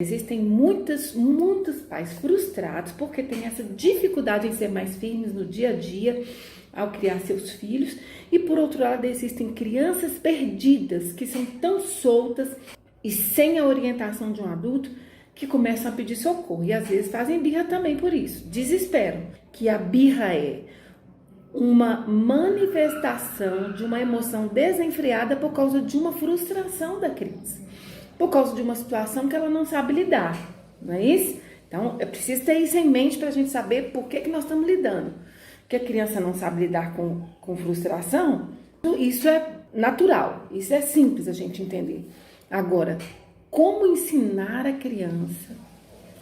Existem muitos pais frustrados porque têm essa dificuldade em ser mais firmes no dia a dia ao criar seus filhos, e por outro lado existem crianças perdidas que são tão soltas e sem a orientação de um adulto que começam a pedir socorro e às vezes fazem birra também por isso. Desesperam que a birra é uma manifestação de uma emoção desenfreada por causa de uma frustração da criança, por causa de uma situação que ela não sabe lidar, não é isso? Então, é preciso ter isso em mente para a gente saber por que nós estamos lidando. Que a criança não sabe lidar com frustração, isso é natural, isso é simples a gente entender. Agora, como ensinar a criança,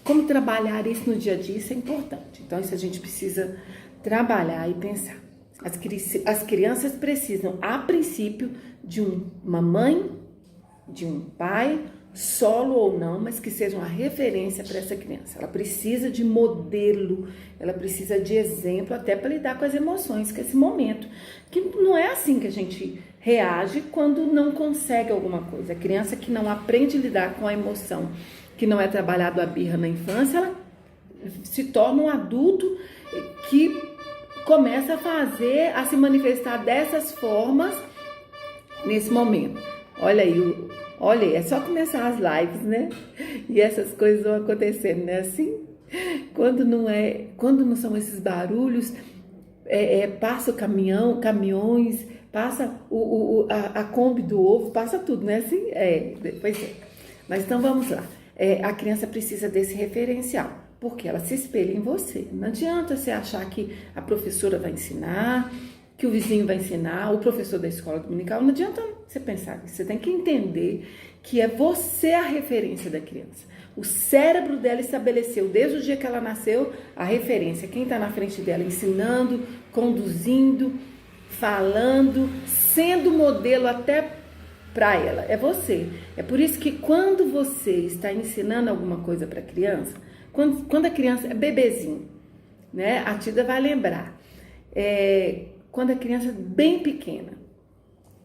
como trabalhar isso no dia a dia, isso é importante. Então, isso a gente precisa trabalhar e pensar. As crianças precisam, a princípio, de uma mãe, de um pai, solo ou não, mas que seja uma referência para essa criança. Ela precisa de modelo, ela precisa de exemplo até para lidar com as emoções, que é esse momento, que não é assim que a gente reage quando não consegue alguma coisa. A criança que não aprende a lidar com a emoção, que não é trabalhado a birra na infância, ela se torna um adulto que começa a se manifestar dessas formas nesse momento. Olha aí, é só começar as lives, né? E essas coisas vão acontecendo, né? Assim, quando não são esses barulhos, passa o caminhões, passa a Kombi do ovo, passa tudo, né? Assim, pois é. Mas então vamos lá. A criança precisa desse referencial, porque ela se espelha em você. Não adianta você achar que a professora vai ensinar, que o vizinho vai ensinar, o professor da escola dominical. Não adianta você pensar nisso. Você tem que entender que é você a referência da criança. O cérebro dela estabeleceu, desde o dia que ela nasceu, a referência. Quem está na frente dela ensinando, conduzindo, falando, sendo modelo até para ela. É você. É por isso que quando você está ensinando alguma coisa para a criança, quando a criança é bebezinho, né? A Tida vai lembrar. Quando a criança é bem pequena,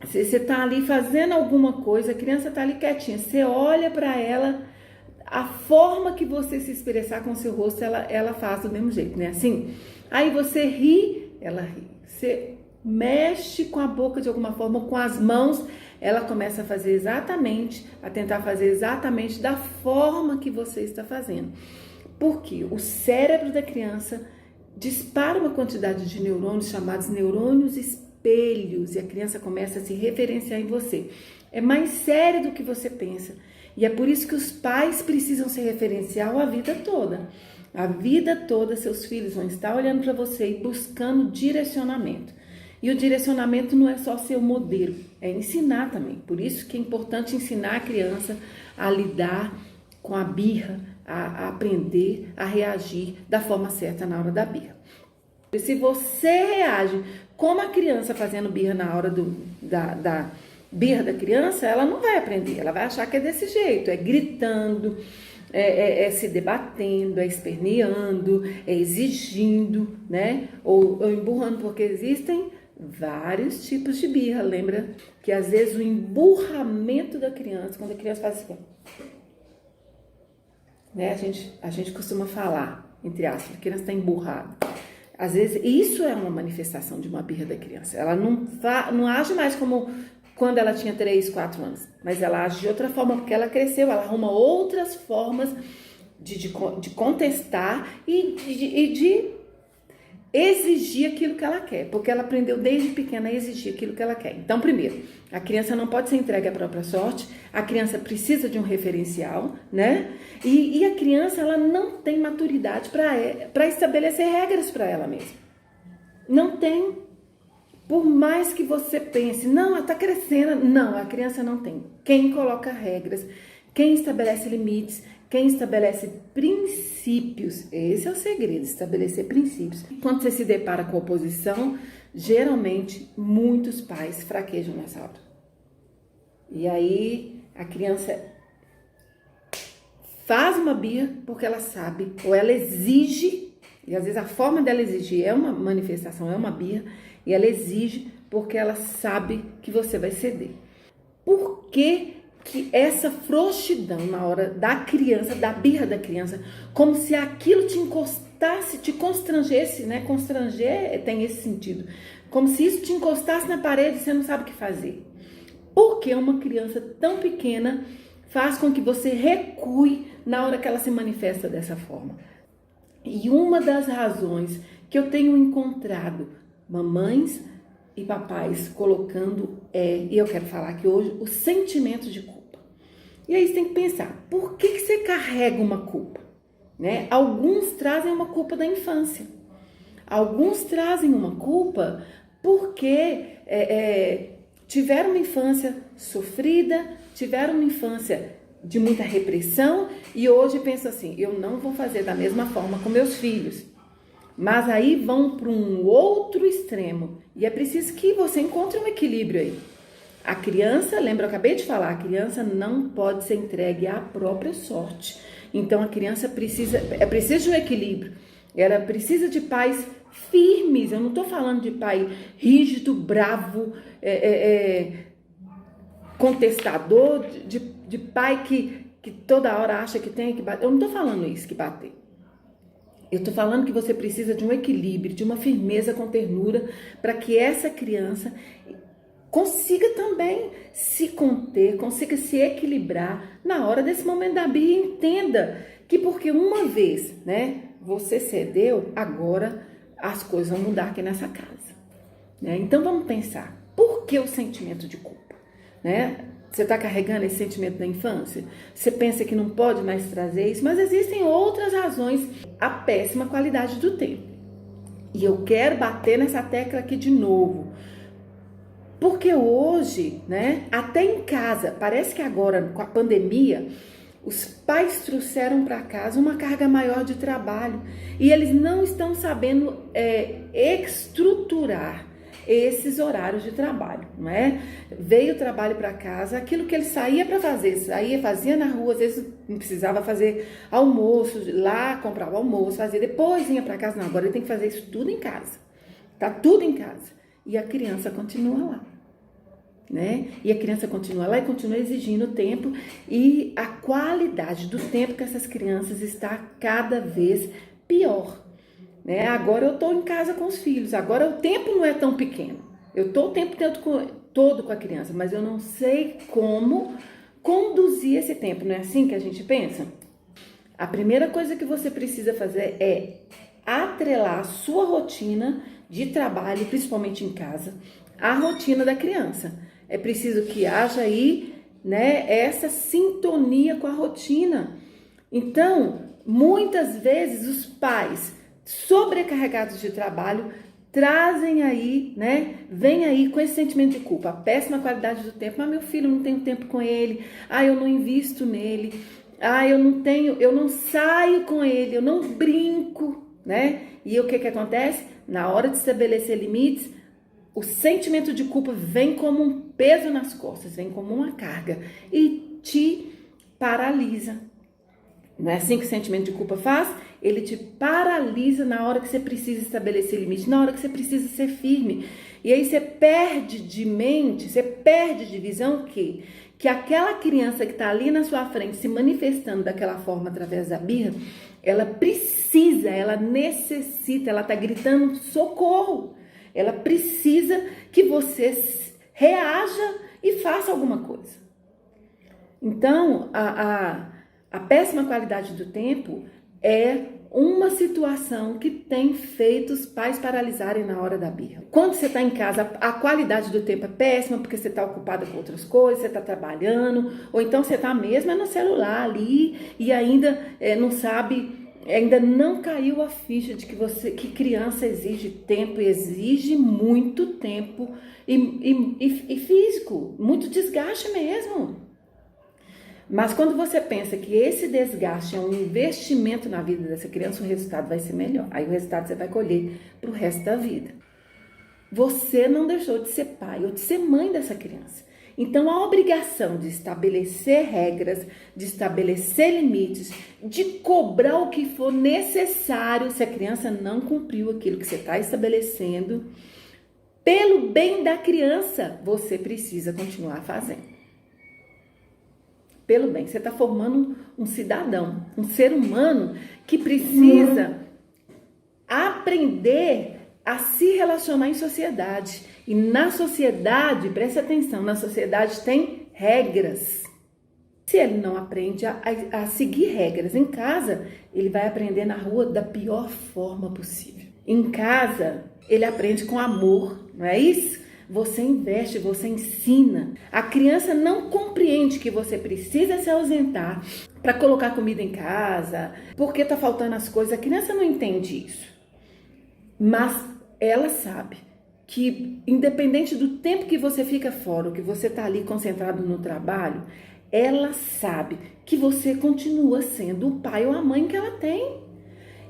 você está ali fazendo alguma coisa, a criança está ali quietinha, você olha para ela, a forma que você se expressar com o seu rosto, ela faz do mesmo jeito, né? Assim, aí você ri, ela ri. Você mexe com a boca de alguma forma, com as mãos, ela começa a tentar fazer exatamente da forma que você está fazendo. Porque o cérebro da criança dispara uma quantidade de neurônios chamados neurônios espelhos e a criança começa a se referenciar em você. É mais sério do que você pensa. E é por isso que os pais precisam ser referencial a vida toda. A vida toda seus filhos vão estar olhando para você e buscando direcionamento. E o direcionamento não é só ser o modelo, é ensinar também. Por isso que é importante ensinar a criança a lidar com a birra, a aprender a reagir da forma certa na hora da birra. E se você reage como a criança fazendo birra na hora da birra da criança, ela não vai aprender, ela vai achar que é desse jeito, é gritando, se debatendo, é esperneando, é exigindo, né? Ou emburrando, porque existem vários tipos de birra. Lembra que às vezes o emburramento da criança, quando a criança faz assim, né? A gente costuma falar, entre aspas, a criança está emburrada. Às vezes isso é uma manifestação de uma birra da criança. Ela não age mais como quando ela tinha 3, 4 anos, mas ela age de outra forma porque ela cresceu, ela arruma outras formas de contestar e de exigir aquilo que ela quer, porque ela aprendeu desde pequena a exigir aquilo que ela quer. Então, primeiro, a criança não pode ser entregue à própria sorte, a criança precisa de um referencial, né? E a criança, ela não tem maturidade para estabelecer regras para ela mesma. Não tem. Por mais que você pense, não, ela está crescendo. Não, a criança não tem. Quem coloca regras, quem estabelece limites, quem estabelece princípios, esse é o segredo, estabelecer princípios. Quando você se depara com oposição, geralmente muitos pais fraquejam nessa hora. E aí a criança faz uma birra porque ela sabe, ou ela exige, e às vezes a forma dela exigir é uma manifestação, é uma birra, e ela exige porque ela sabe que você vai ceder. Por que que essa frouxidão na hora da criança, da birra da criança, como se aquilo te encostasse, te constrangesse, né? Constranger tem esse sentido. Como se isso te encostasse na parede e você não sabe o que fazer. Porque uma criança tão pequena faz com que você recue na hora que ela se manifesta dessa forma. E uma das razões que eu tenho encontrado mamães e papais colocando e eu quero falar aqui hoje, o sentimento de culpa. E aí você tem que pensar, por que você carrega uma culpa? Né? Alguns trazem uma culpa da infância. Alguns trazem uma culpa porque tiveram uma infância sofrida, tiveram uma infância de muita repressão e hoje pensam assim, eu não vou fazer da mesma forma com meus filhos. Mas aí vão para um outro extremo e é preciso que você encontre um equilíbrio aí. A criança, lembra, eu acabei de falar, a criança não pode ser entregue à própria sorte. Então a criança precisa de um equilíbrio. Ela precisa de pais firmes. Eu não estou falando de pai rígido, bravo, contestador, de pai que toda hora acha que tem que bater. Eu não estou falando isso, que bater. Eu estou falando que você precisa de um equilíbrio, de uma firmeza com ternura, para que essa criança consiga também se conter, consiga se equilibrar na hora desse momento da birra e entenda que porque uma vez, né, você cedeu, agora as coisas vão mudar aqui nessa casa. Né? Então vamos pensar, por que o sentimento de culpa? Né? Você está carregando esse sentimento da infância? Você pensa que não pode mais trazer isso? Mas existem outras razões. A péssima qualidade do tempo. E eu quero bater nessa tecla aqui de novo. Porque hoje, né, até em casa, parece que agora com a pandemia, os pais trouxeram para casa uma carga maior de trabalho. E eles não estão sabendo estruturar esses horários de trabalho, não é? Veio o trabalho para casa, aquilo que ele saía para fazer, fazia na rua, às vezes não precisava fazer almoço, lá comprava almoço, fazia, depois vinha para casa, não, agora ele tem que fazer isso tudo em casa, tá tudo em casa, e a criança continua lá, né? E a criança continua lá e continua exigindo tempo e a qualidade do tempo que essas crianças está cada vez pior. Né? Agora eu estou em casa com os filhos, agora o tempo não é tão pequeno, eu estou o tempo todo com a criança, mas eu não sei como conduzir esse tempo, não é assim que a gente pensa? A primeira coisa que você precisa fazer é atrelar a sua rotina de trabalho, principalmente em casa, à rotina da criança. É preciso que haja aí, né, essa sintonia com a rotina. Então, muitas vezes os pais sobrecarregados de trabalho trazem aí, né, vem aí com esse sentimento de culpa, a péssima qualidade do tempo, mas meu filho, não tenho tempo com ele, eu não invisto nele, eu não saio com ele, eu não brinco, né, e o que acontece? Na hora de estabelecer limites, o sentimento de culpa vem como um peso nas costas, vem como uma carga e te paralisa. Não é assim que o sentimento de culpa faz? Ele te paralisa na hora que você precisa estabelecer limite, na hora que você precisa ser firme. E aí você perde de mente, você perde de visão que aquela criança que está ali na sua frente se manifestando daquela forma através da birra, ela precisa, ela necessita, ela está gritando socorro. Ela precisa que você reaja e faça alguma coisa. Então, a péssima qualidade do tempo é uma situação que tem feito os pais paralisarem na hora da birra. Quando você está em casa, a qualidade do tempo é péssima porque você está ocupada com outras coisas, você está trabalhando, ou então você está mesmo no celular ali e ainda não sabe, ainda não caiu a ficha de que criança exige tempo, exige muito tempo e físico, muito desgaste mesmo. Mas quando você pensa que esse desgaste é um investimento na vida dessa criança, o resultado vai ser melhor. Aí o resultado você vai colher para o resto da vida. Você não deixou de ser pai ou de ser mãe dessa criança. Então a obrigação de estabelecer regras, de estabelecer limites, de cobrar o que for necessário se a criança não cumpriu aquilo que você está estabelecendo, pelo bem da criança, você precisa continuar fazendo. pelo bem. Você está formando um cidadão, um ser humano que precisa aprender a se relacionar em sociedade. E na sociedade, preste atenção, na sociedade tem regras. Se ele não aprende a seguir regras em casa, ele vai aprender na rua da pior forma possível. Em casa, ele aprende com amor, não é isso? Você investe, você ensina. A criança não compreende que você precisa se ausentar para colocar comida em casa, porque está faltando as coisas. A criança não entende isso. Mas ela sabe que, independente do tempo que você fica fora, ou que você está ali concentrado no trabalho, ela sabe que você continua sendo o pai ou a mãe que ela tem.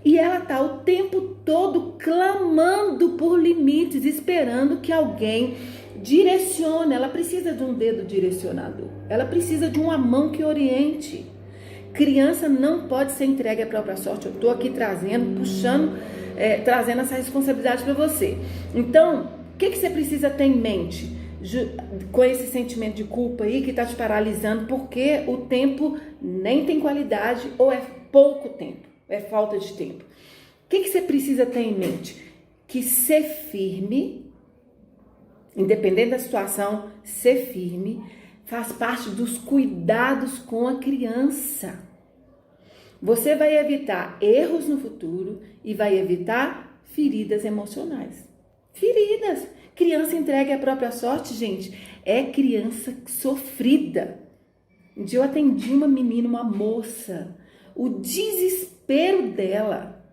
E ela está o tempo todo clamando por limites, esperando que alguém direcione. Ela precisa de um dedo direcionador. Ela precisa de uma mão que oriente. Criança não pode ser entregue à própria sorte. Eu estou aqui trazendo, puxando, trazendo essa responsabilidade para você. Então, o que você precisa ter em mente com esse sentimento de culpa aí que está te paralisando? Porque o tempo nem tem qualidade ou é pouco tempo. É falta de tempo. O que você precisa ter em mente? Que ser firme, independente da situação, ser firme faz parte dos cuidados com a criança. Você vai evitar erros no futuro e vai evitar feridas emocionais. Feridas. Criança entregue à própria sorte, gente, é criança sofrida. Um dia eu atendi uma menina, uma moça, o desespero dela,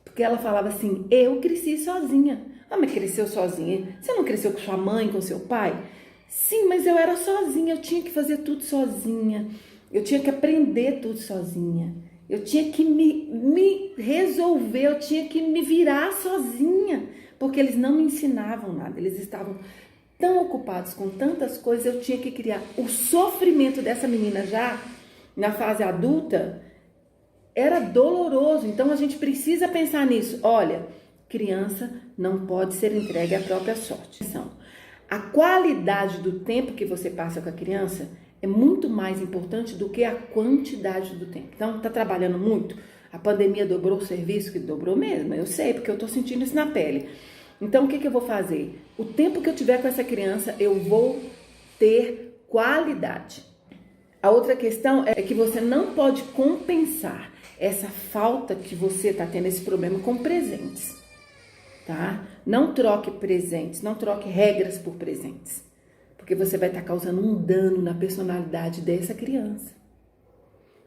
porque ela falava assim: eu cresci sozinha. Ah, mas cresceu sozinha? Você não cresceu com sua mãe, com seu pai? Sim, mas eu era sozinha, eu tinha que fazer tudo sozinha, eu tinha que aprender tudo sozinha, eu tinha que me resolver, eu tinha que me virar sozinha, porque eles não me ensinavam nada, eles estavam tão ocupados com tantas coisas, eu tinha que criar. O sofrimento dessa menina já na fase adulta era doloroso. Então a gente precisa pensar nisso. Olha, criança não pode ser entregue à própria sorte. A qualidade do tempo que você passa com a criança é muito mais importante do que a quantidade do tempo. Então, tá trabalhando muito? A pandemia dobrou o serviço? Que dobrou mesmo, eu sei, porque eu tô sentindo isso na pele. Então, o que eu vou fazer? O tempo que eu tiver com essa criança, eu vou ter qualidade. A outra questão é que você não pode compensar essa falta que você está tendo, esse problema, com presentes, tá? Não troque presentes, não troque regras por presentes, porque você vai estar causando um dano na personalidade dessa criança.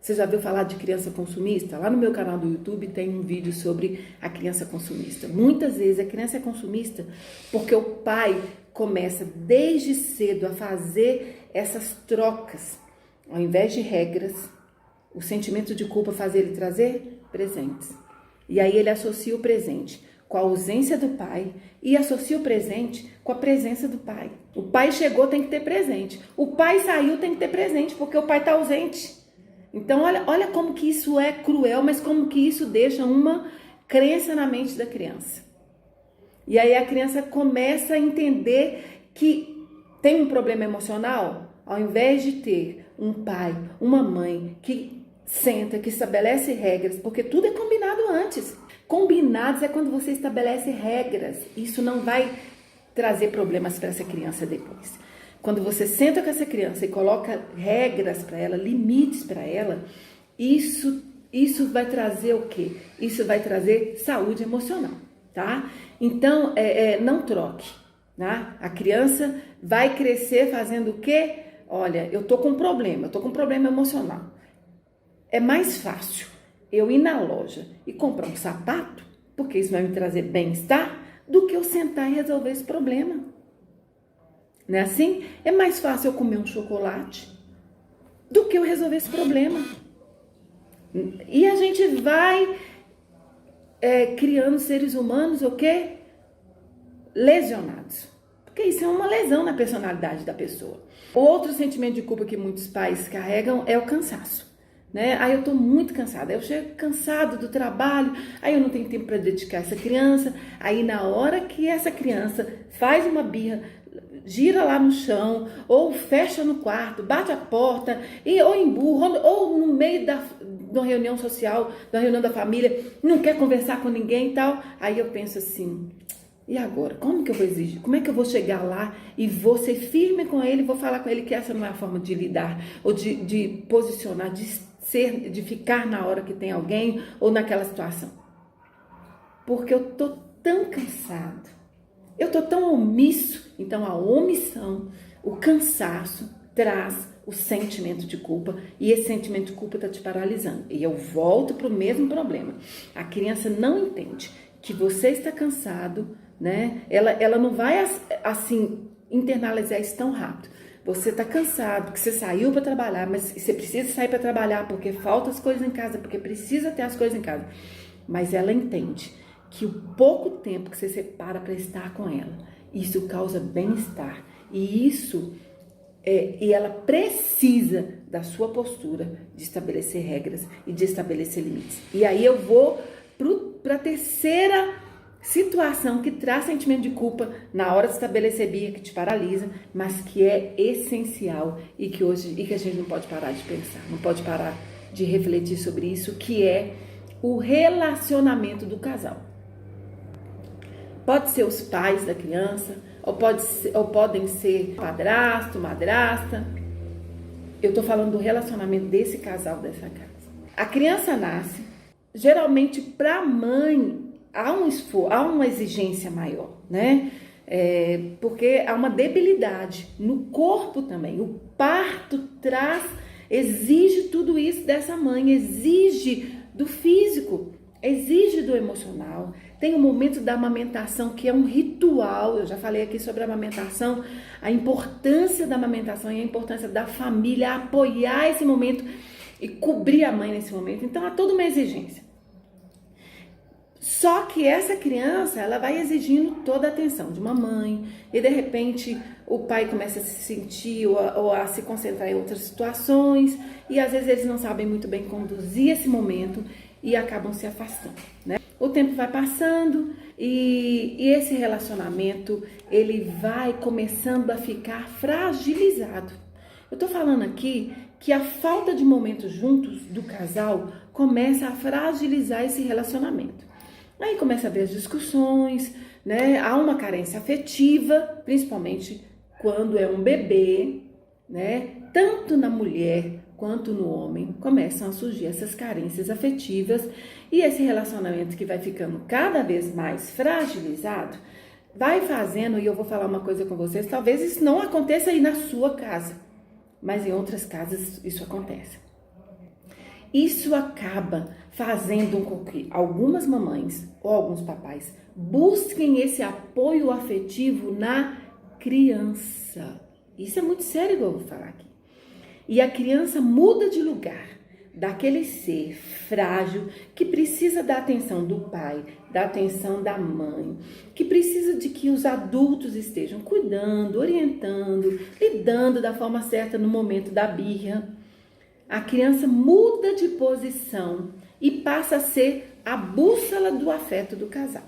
Você já viu falar de criança consumista? Lá no meu canal do YouTube tem um vídeo sobre a criança consumista. Muitas vezes a criança é consumista porque o pai começa desde cedo a fazer essas trocas. Ao invés de regras, o sentimento de culpa faz ele trazer presentes. E aí ele associa o presente com a ausência do pai e associa o presente com a presença do pai. O pai chegou, tem que ter presente. O pai saiu, tem que ter presente, porque o pai está ausente. Então, olha como que isso é cruel, mas como que isso deixa uma crença na mente da criança. E aí a criança começa a entender que tem um problema emocional, ao invés de ter um pai, uma mãe que senta, que estabelece regras, porque tudo é combinado antes. Combinados é quando você estabelece regras. Isso não vai trazer problemas para essa criança depois. Quando você senta com essa criança e coloca regras para ela, limites para ela, isso vai trazer o quê? Isso vai trazer saúde emocional, tá? Então, não troque, tá? A criança vai crescer fazendo o quê? Olha, eu tô com um problema emocional. É mais fácil eu ir na loja e comprar um sapato, porque isso vai me trazer bem-estar, do que eu sentar e resolver esse problema. Não é assim? É mais fácil eu comer um chocolate do que eu resolver esse problema. E a gente vai criando seres humanos, o quê? Lesionados. Porque isso é uma lesão na personalidade da pessoa. Outro sentimento de culpa que muitos pais carregam é o cansaço. Né? Aí eu tô muito cansada, eu chego cansado do trabalho, aí eu não tenho tempo para dedicar essa criança, aí na hora que essa criança faz uma birra, gira lá no chão, ou fecha no quarto, bate a porta, ou emburra, ou no meio da reunião social, da reunião da família, não quer conversar com ninguém e tal. Aí eu penso assim, e agora? Como que eu vou exigir? Como é que eu vou chegar lá e vou ser firme com ele, vou falar com ele que essa não é a forma de lidar, ou de posicionar, de ficar na hora que tem alguém, ou naquela situação? Porque eu tô tão cansado, eu tô tão omisso. Então a omissão, o cansaço traz o sentimento de culpa, e esse sentimento de culpa tá te paralisando. E eu volto pro mesmo problema. A criança não entende que você está cansado, né? Ela não vai assim internalizar isso tão rápido. Você está cansado, que você saiu para trabalhar, mas você precisa sair para trabalhar porque faltam as coisas em casa, porque precisa ter as coisas em casa. Mas ela entende que o pouco tempo que você separa para estar com ela, isso causa bem-estar. E ela precisa da sua postura de estabelecer regras e de estabelecer limites. E aí eu vou para a terceira situação que traz sentimento de culpa na hora de estabelecer birra, que te paralisa, mas que é essencial e que a gente não pode parar de pensar, não pode parar de refletir sobre isso, que é o relacionamento do casal. Pode ser os pais da criança, ou podem ser padrasto, madrasta. Eu estou falando do relacionamento desse casal, dessa casa. A criança nasce, geralmente para a mãe há uma exigência maior, né? Porque há uma debilidade no corpo também. O parto exige tudo isso dessa mãe, exige do físico, exige do emocional. Tem o momento da amamentação, que é um ritual. Eu já falei aqui sobre a amamentação, a importância da amamentação e a importância da família apoiar esse momento e cobrir a mãe nesse momento. Então há toda uma exigência. Só que essa criança, ela vai exigindo toda a atenção de uma mãe, e de repente o pai começa a se sentir ou a se concentrar em outras situações, e às vezes eles não sabem muito bem conduzir esse momento e acabam se afastando, né? O tempo vai passando e esse relacionamento, ele vai começando a ficar fragilizado. Eu tô falando aqui que a falta de momentos juntos do casal começa a fragilizar esse relacionamento. Aí começa a haver as discussões, né? Há uma carência afetiva, principalmente quando é um bebê, né? Tanto na mulher quanto no homem começam a surgir essas carências afetivas, e esse relacionamento que vai ficando cada vez mais fragilizado vai fazendo, e eu vou falar uma coisa com vocês, talvez isso não aconteça aí na sua casa, mas em outras casas isso acontece. Isso acaba fazendo com que algumas mamães ou alguns papais busquem esse apoio afetivo na criança. Isso é muito sério que eu vou falar aqui. E a criança muda de lugar, daquele ser frágil que precisa da atenção do pai, da atenção da mãe, que precisa de que os adultos estejam cuidando, orientando, lidando da forma certa no momento da birra. A criança muda de posição e passa a ser a bússola do afeto do casal.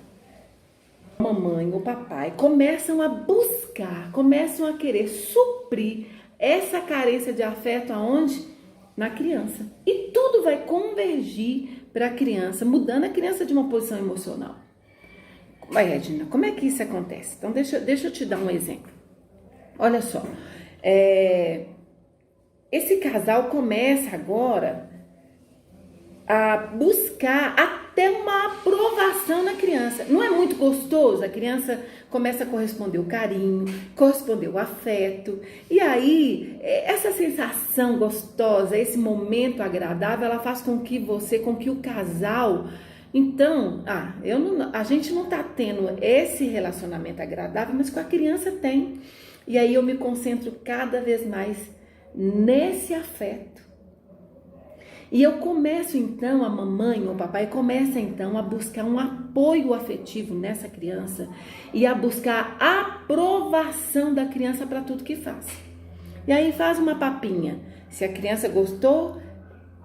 A mamãe ou o papai começam a buscar, começam a querer suprir essa carência de afeto aonde? Na criança. E tudo vai convergir para a criança, mudando a criança de uma posição emocional. Mas, Regina, como é que isso acontece? Então, deixa eu te dar um exemplo. Olha só, esse casal começa agora a buscar até uma aprovação na criança. Não é muito gostoso? A criança começa a corresponder o carinho, corresponder o afeto. E aí, essa sensação gostosa, esse momento agradável, ela faz com que o casal... Então, a gente não tá tendo esse relacionamento agradável, mas com a criança tem. E aí eu me concentro cada vez mais nesse afeto. E eu começo então, a mamãe ou o papai começa então a buscar um apoio afetivo nessa criança e a buscar a aprovação da criança para tudo que faz. E aí faz uma papinha. Se a criança gostou,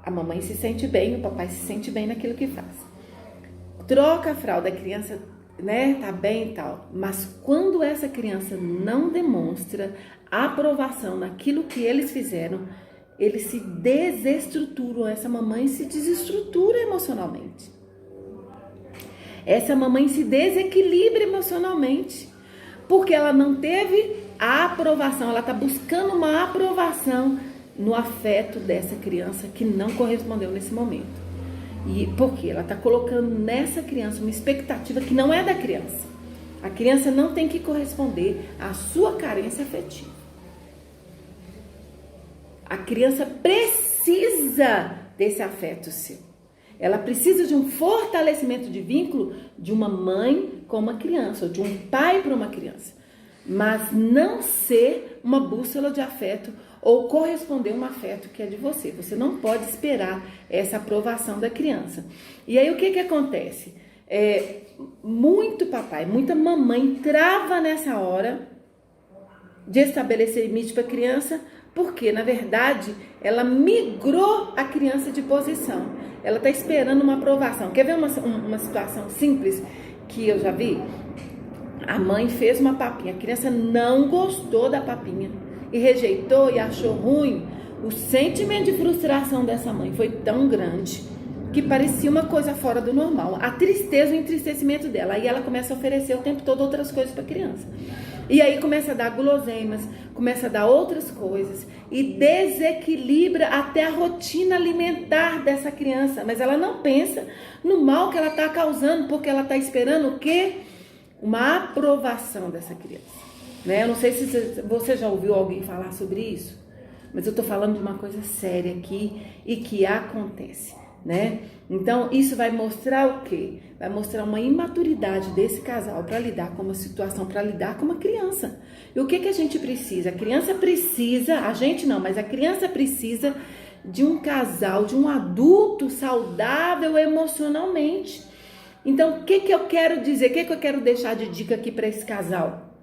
a mamãe se sente bem, o papai se sente bem naquilo que faz. Troca a fralda, a criança né, tá bem e tal. Mas quando essa criança não demonstra aprovação naquilo que eles fizeram, eles se desestruturam, essa mamãe se desestrutura emocionalmente. Essa mamãe se desequilibra emocionalmente, porque ela não teve a aprovação, ela está buscando uma aprovação no afeto dessa criança que não correspondeu nesse momento. E porque ela está colocando nessa criança uma expectativa que não é da criança. A criança não tem que corresponder à sua carência afetiva. A criança precisa desse afeto seu. Ela precisa de um fortalecimento de vínculo de uma mãe com uma criança, ou de um pai para uma criança. Mas não ser uma bússola de afeto ou corresponder um afeto que é de você. Você não pode esperar essa aprovação da criança. E aí o que acontece? Muito papai, muita mamãe trava nessa hora de estabelecer limite para a criança, porque na verdade ela migrou a criança de posição. Ela está esperando uma aprovação. Quer ver uma situação simples que eu já vi? A mãe fez uma papinha, a criança não gostou da papinha e rejeitou e achou ruim. O sentimento de frustração dessa mãe foi tão grande que parecia uma coisa fora do normal. A tristeza, o entristecimento dela. Aí ela começa a oferecer o tempo todo outras coisas para a criança. E aí começa a dar guloseimas, começa a dar outras coisas e desequilibra até a rotina alimentar dessa criança. Mas ela não pensa no mal que ela está causando, porque ela está esperando o quê? Uma aprovação dessa criança. Né? Eu não sei se você já ouviu alguém falar sobre isso, mas eu estou falando de uma coisa séria aqui e que acontece. Né? Então isso vai mostrar o quê? Vai mostrar uma imaturidade desse casal para lidar com uma situação, para lidar com uma criança. E o que a gente precisa? A criança precisa, a gente não, mas a criança precisa de um casal, de um adulto saudável emocionalmente. Então o que eu quero dizer, o que eu quero deixar de dica aqui para esse casal,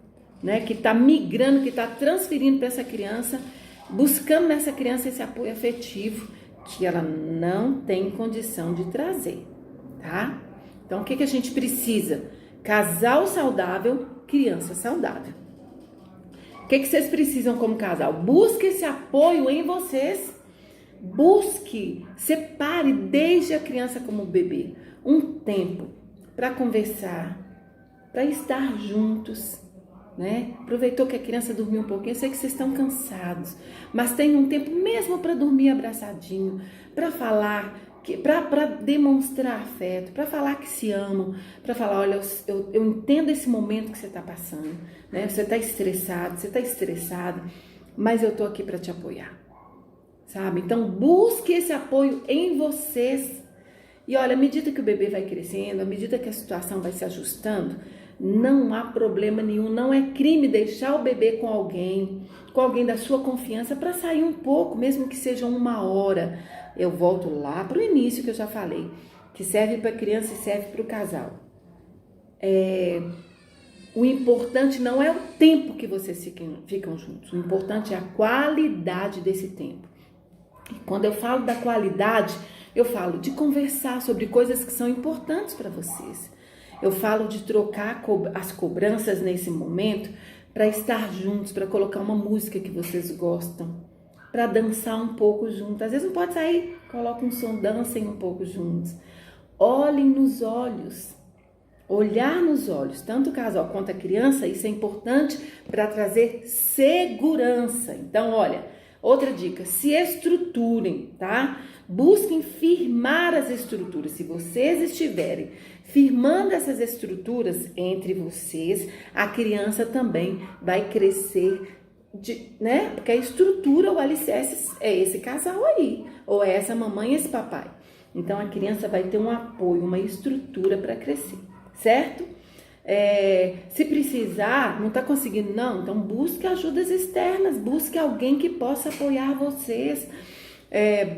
né? Que está migrando, que está transferindo para essa criança, buscando nessa criança esse apoio afetivo que ela não tem condição de trazer, tá? Então, o que a gente precisa? Casal saudável, criança saudável. O que vocês precisam como casal? Busque esse apoio em vocês. Busque, separe desde a criança como bebê um tempo para conversar, para estar juntos, né? Aproveitou que a criança dormiu um pouquinho, eu sei que vocês estão cansados, mas tem um tempo mesmo para dormir abraçadinho, para falar, para demonstrar afeto, para falar que se amam, para falar, olha, eu entendo esse momento que você está passando, né? Você está estressado, você está estressado, mas eu estou aqui para te apoiar, sabe? Então busque esse apoio em vocês. E olha, à medida que o bebê vai crescendo, à medida que a situação vai se ajustando, não há problema nenhum, não é crime deixar o bebê com alguém da sua confiança para sair um pouco, mesmo que seja 1 hora. Eu volto lá para o início que eu já falei, que serve para a criança e serve para o casal. O importante não é o tempo que vocês ficam juntos, o importante é a qualidade desse tempo. E quando eu falo da qualidade, eu falo de conversar sobre coisas que são importantes para vocês. Eu falo de trocar as cobranças nesse momento para estar juntos, para colocar uma música que vocês gostam, para dançar um pouco juntos. Às vezes não pode sair, coloca um som, dancem um pouco juntos. Olhem nos olhos, olhar nos olhos, tanto o casal quanto a criança, isso é importante para trazer segurança. Então, olha, outra dica, se estruturem, tá? Busquem firmar as estruturas. Se vocês estiverem firmando essas estruturas entre vocês, a criança também vai crescer, né? Porque a estrutura, o alicerce é esse casal aí, ou é essa mamãe e esse papai. Então a criança vai ter um apoio, uma estrutura para crescer, certo? Se precisar, não está conseguindo não, então busque ajudas externas, busque alguém que possa apoiar vocês,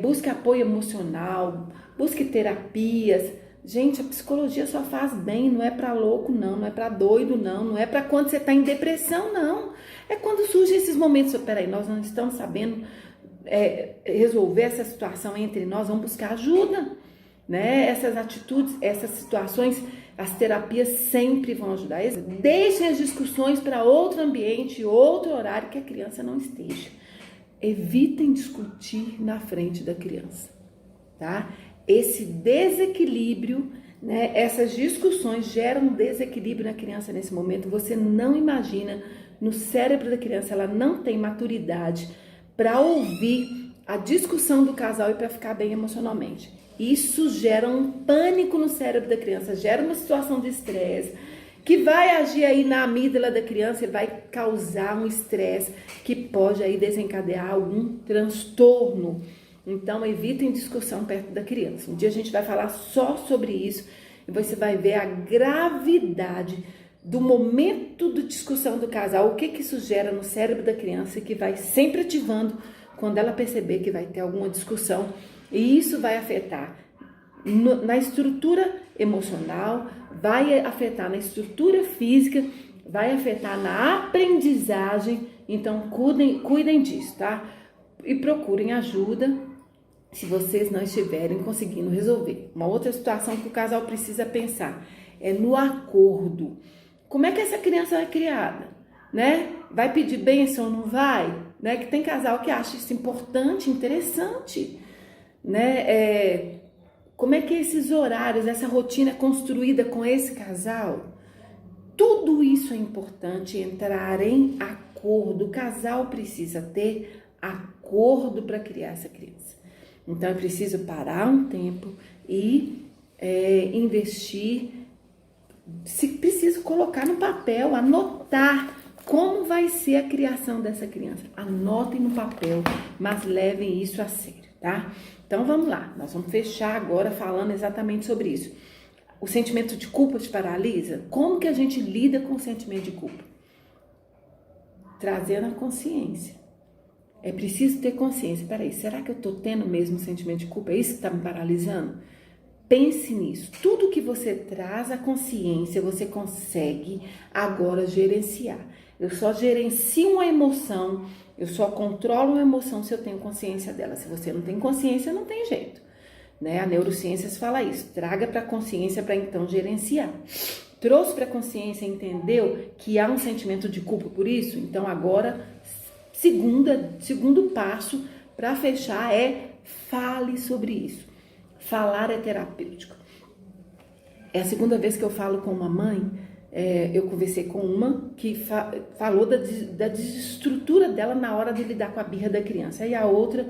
busque apoio emocional, busque terapias. Gente, a psicologia só faz bem, não é para louco não é para doido não é para quando você está em depressão não, é quando surgem esses momentos, peraí, nós não estamos sabendo resolver essa situação entre nós, vamos buscar ajuda, né? Essas atitudes, essas situações As terapias sempre vão ajudar. Deixem as discussões para outro ambiente, outro horário que a criança não esteja. Evitem discutir na frente da criança, tá? Esse desequilíbrio, né, essas discussões geram um desequilíbrio na criança nesse momento. Você não imagina, no cérebro da criança, ela não tem maturidade para ouvir a discussão do casal e para ficar bem emocionalmente. Isso gera um pânico no cérebro da criança, gera uma situação de estresse, que vai agir aí na amígdala da criança e vai causar um estresse que pode aí desencadear algum transtorno. Então, evitem discussão perto da criança. Um dia a gente vai falar só sobre isso e você vai ver a gravidade do momento de discussão do casal, o que isso gera no cérebro da criança, que vai sempre ativando quando ela perceber que vai ter alguma discussão. E isso vai afetar na estrutura emocional, vai afetar na estrutura física, vai afetar na aprendizagem. Então, cuidem disso, tá? E procurem ajuda se vocês não estiverem conseguindo resolver. Uma outra situação que o casal precisa pensar é no acordo. Como é que essa criança é criada, né? Vai pedir bênção ou não vai? Né? Que tem casal que acha isso importante, interessante, né? Como é que esses horários, essa rotina é construída com esse casal? Tudo isso é importante, entrar em acordo. O casal precisa ter acordo para criar essa criança. Então, é preciso parar um tempo e investir. Se preciso colocar no papel, anotar como vai ser a criação dessa criança. Anotem no papel, mas levem isso a sério, tá? Então, vamos lá. Nós vamos fechar agora falando exatamente sobre isso. O sentimento de culpa te paralisa? Como que a gente lida com o sentimento de culpa? Trazendo a consciência. É preciso ter consciência. Peraí, será que eu estou tendo mesmo o sentimento de culpa? É isso que está me paralisando? Pense nisso. Tudo que você traz à consciência, você consegue agora gerenciar. Eu só gerencio uma emoção, eu só controlo uma emoção se eu tenho consciência dela. Se você não tem consciência, não tem jeito, né? A neurociências fala isso. Traga para a consciência para então gerenciar. Trouxe para a consciência, entendeu que há um sentimento de culpa por isso? Então agora, segundo passo para fechar é fale sobre isso. Falar é terapêutico. É a segunda vez que eu falo com uma mãe. Eu conversei com uma que falou da desestrutura dela na hora de lidar com a birra da criança. E a outra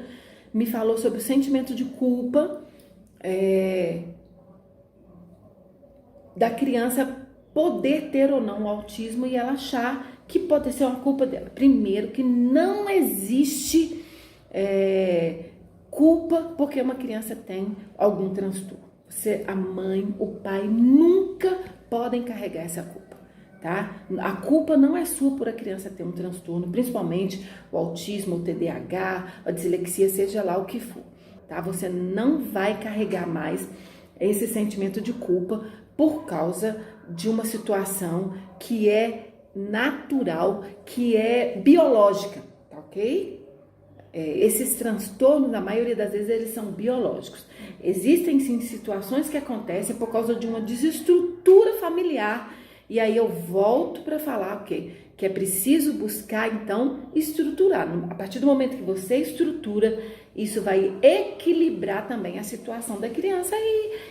me falou sobre o sentimento de culpa da criança poder ter ou não o autismo e ela achar que pode ser uma culpa dela. Primeiro, que não existe culpa porque uma criança tem algum transtorno. A mãe, o pai nunca podem carregar essa culpa, tá? A culpa não é sua por a criança ter um transtorno, principalmente o autismo, o TDAH, a dislexia, seja lá o que for, tá? Você não vai carregar mais esse sentimento de culpa por causa de uma situação que é natural, que é biológica, tá ok? Esses transtornos, na maioria das vezes, eles são biológicos. Existem, sim, situações que acontecem por causa de uma desestrutura familiar. E aí eu volto para falar que é preciso buscar, então, estruturar. A partir do momento que você estrutura, isso vai equilibrar também a situação da criança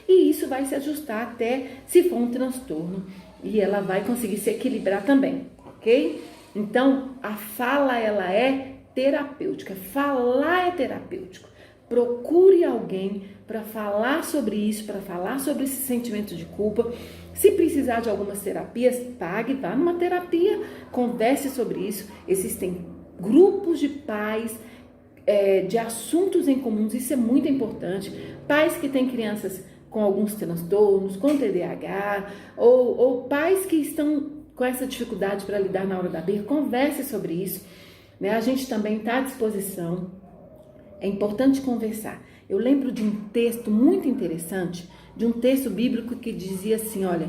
e isso vai se ajustar até se for um transtorno. E ela vai conseguir se equilibrar também, ok? Então, a fala, ela é terapêutica. Falar é terapêutico. Procure alguém para falar sobre isso, para falar sobre esse sentimento de culpa. Se precisar de algumas terapias, pague, vá numa terapia, converse sobre isso. Existem grupos de pais, de assuntos em comuns, isso é muito importante. Pais que têm crianças com alguns transtornos, com TDAH, ou pais que estão com essa dificuldade para lidar na hora da birra, converse sobre isso. Né? A gente também está à disposição. É importante conversar. Eu lembro de um texto muito interessante, de um texto bíblico que dizia assim, olha,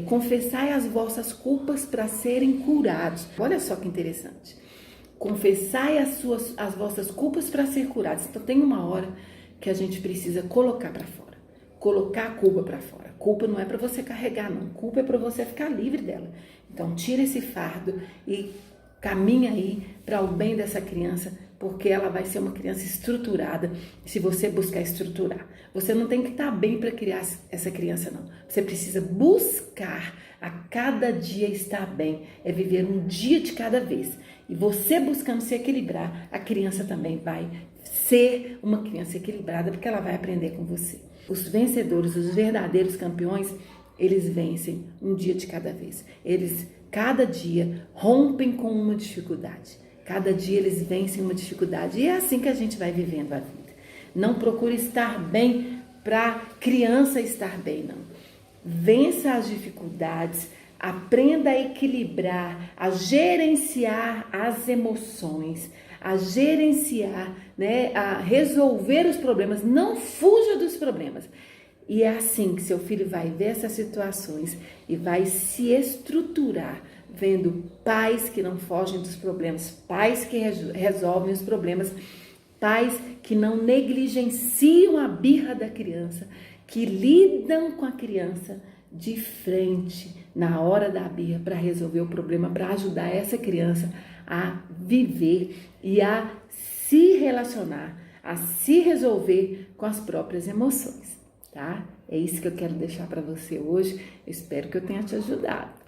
confessai as vossas culpas para serem curados. Olha só que interessante. Confessai as vossas culpas para ser curados. Então tem uma hora que a gente precisa colocar para fora. Colocar a culpa para fora. Culpa não é para você carregar, não. Culpa é para você ficar livre dela. Então, tira esse fardo e caminha aí para o bem dessa criança, porque ela vai ser uma criança estruturada se você buscar estruturar. Você não tem que estar bem para criar essa criança, não. Você precisa buscar a cada dia estar bem. É viver um dia de cada vez. E você buscando se equilibrar, a criança também vai ser uma criança equilibrada, porque ela vai aprender com você. Os vencedores, os verdadeiros campeões, eles vencem um dia de cada vez. Eles, cada dia, rompem com uma dificuldade. Cada dia eles vencem uma dificuldade. E é assim que a gente vai vivendo a vida. Não procure estar bem para criança estar bem, não. Vença as dificuldades, aprenda a equilibrar, a gerenciar as emoções, a gerenciar, né, a resolver os problemas. Não fuja dos problemas. E é assim que seu filho vai ver essas situações e vai se estruturar, vendo pais que não fogem dos problemas, pais que resolvem os problemas, pais que não negligenciam a birra da criança, que lidam com a criança de frente na hora da birra para resolver o problema, para ajudar essa criança a viver e a se relacionar, a se resolver com as próprias emoções, tá? É isso que eu quero deixar para você hoje. Eu espero que eu tenha te ajudado.